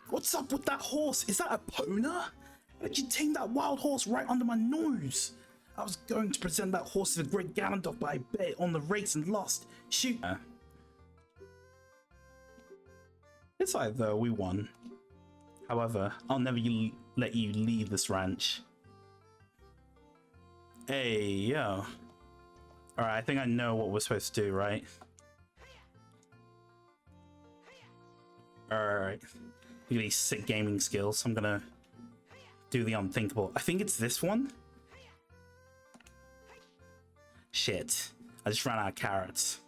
What's up with that horse? Is that a pona? How did you tame that wild horse right under my nose? I was going to present that horse to the great Ganondorf, but I bet on the race and lost. Shoot. It's like though we won. However, I'll never let you leave this ranch. Hey, yo. Alright, I think I know what we're supposed to do, right? Alright. Look at these sick gaming skills. I'm gonna do the unthinkable. I think it's this one. Shit. I just ran out of carrots.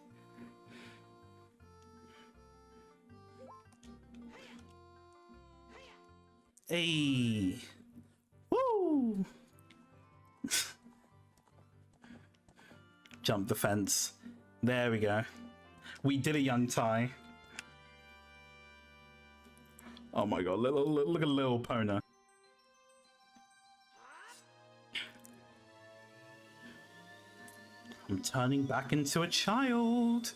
Hey. Woo! Jump the fence. There we go. We did it, young Ty. Oh my god, look at little Pona. I'm turning back into a child.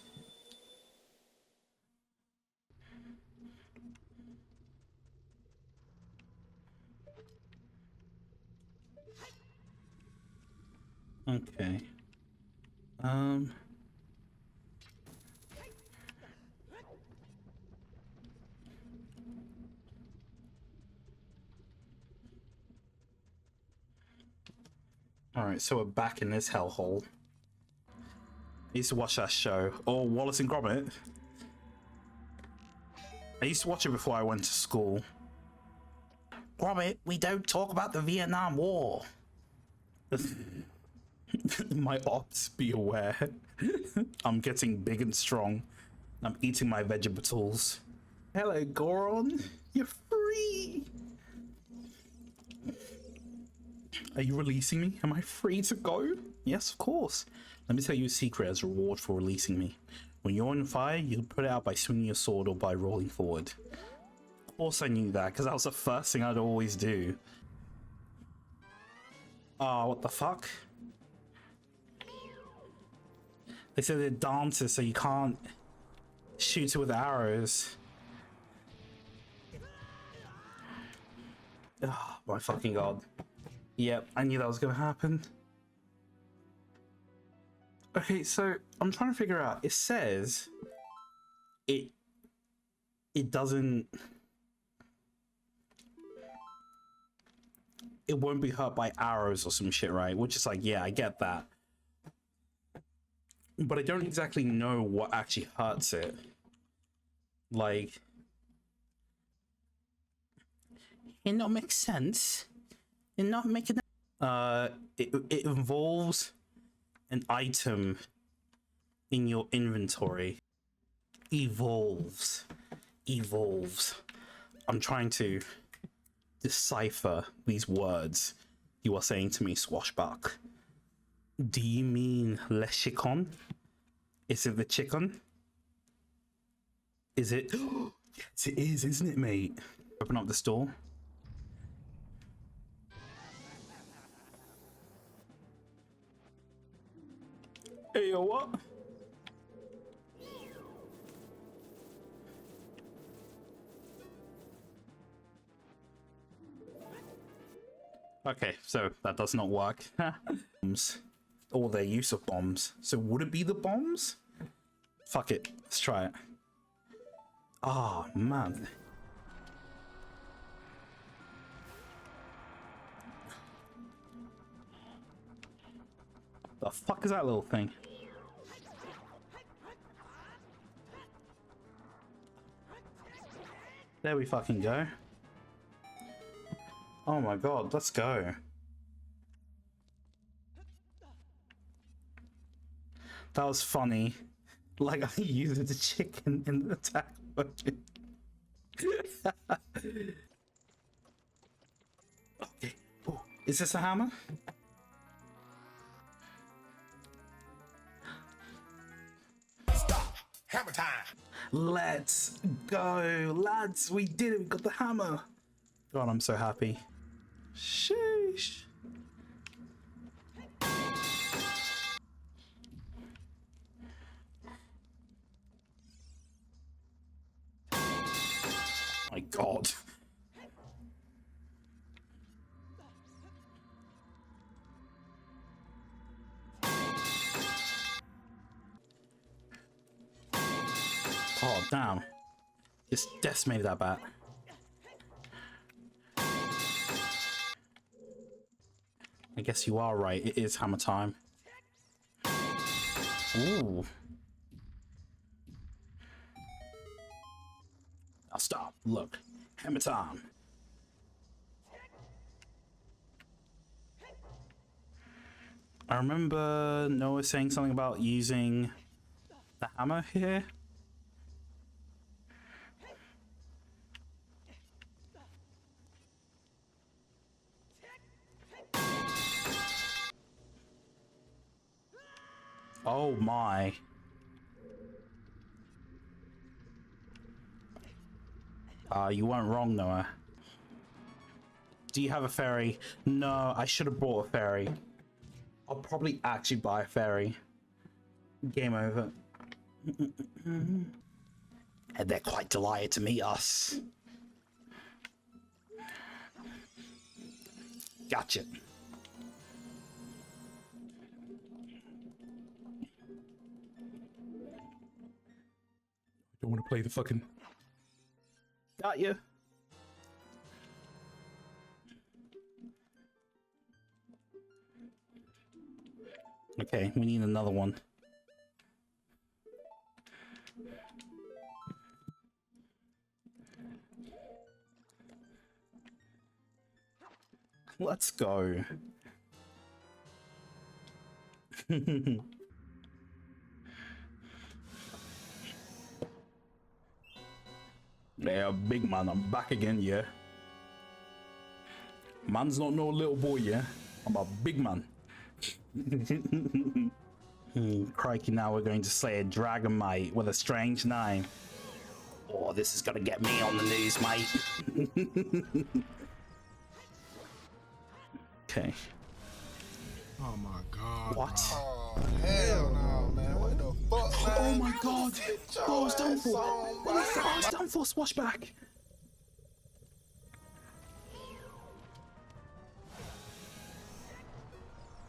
Okay. Alright, so we're back in this hellhole. I used to watch that show. Oh, Wallace and Gromit. I used to watch it before I went to school. Gromit, we don't talk about the Vietnam War. My ops, be aware. I'm getting big and strong. I'm eating my vegetables. Hello, Goron. You're free. Are you releasing me? Am I free to go? Yes, of course. Let me tell you a secret as a reward for releasing me. When you're on fire, you put it out by swinging your sword or by rolling forward. Of course I knew that, because that was the first thing I'd always do. Oh, what the fuck? They said they're dancers, so you can't shoot it with arrows. Oh, my fucking god. Yep, I knew that was gonna happen. Okay, so I'm trying to figure out. It says it doesn't. It won't be hurt by arrows or some shit, right? Which is like, yeah, I get that. But I don't exactly know what actually hurts it. Like, it not makes sense. It not making. It involves an item in your inventory. Evolves. I'm trying to decipher these words you are saying to me, Swashbuck. Do you mean Leshikon? Is it the chicken? Is it? Yes, it is, isn't it, mate? Open up this door. Hey, yo, what? Okay, so that does not work. Bombs. Or their use of bombs. So would it be the bombs? Fuck it. Let's try it. Ah, man. The fuck is that little thing? There we fucking go. Oh my god, let's go. That was funny. Like I used the chicken in the attack mode. Okay. Oh, is this a hammer? Stop. Hammer time. Let's go, lads. We did it. We got the hammer. God, I'm so happy. Sheesh. My God. Oh, damn. Just decimated that bat. I guess you are right. It is hammer time. Ooh. Now stop. Look. Hammer time. I remember Noah saying something about using the hammer here. Oh my. You weren't wrong, Noah. Do you have a ferry? No, I should have bought a ferry. I'll probably actually buy a ferry. Game over. And they're quite delighted to meet us. Gotcha. Don't want to play the fucking... Got you. Okay, we need another one. Let's go. Yeah, big man, I'm back again, yeah. Man's not no little boy, yeah. I'm a big man. Crikey, now we're going to slay a dragon, mate, with a strange name. Oh, this is gonna get me on the news, mate. Okay. Oh my god. What? Oh, hell no, man. What the fuck, man? Oh my god. Oh, it's done for. Oh, it's done for. Swashback.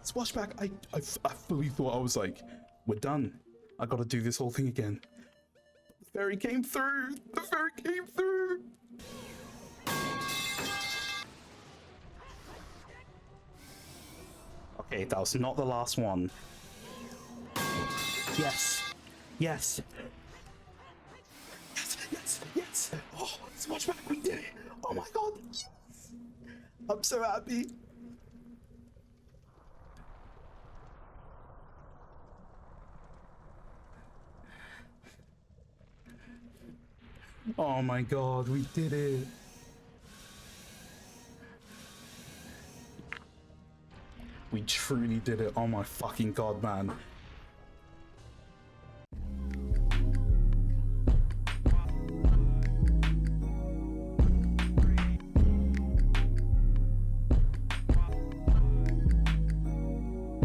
Swashback. I fully thought I was like, we're done. I gotta do this whole thing again. The fairy came through. The fairy came through. Okay, that was not the last one. Yes. Yes. Yes, yes, yes. Oh, Swashback, we did it. Oh my god. Yes. I'm so happy. Oh my god, we did it. We truly did it. Oh my fucking god, man.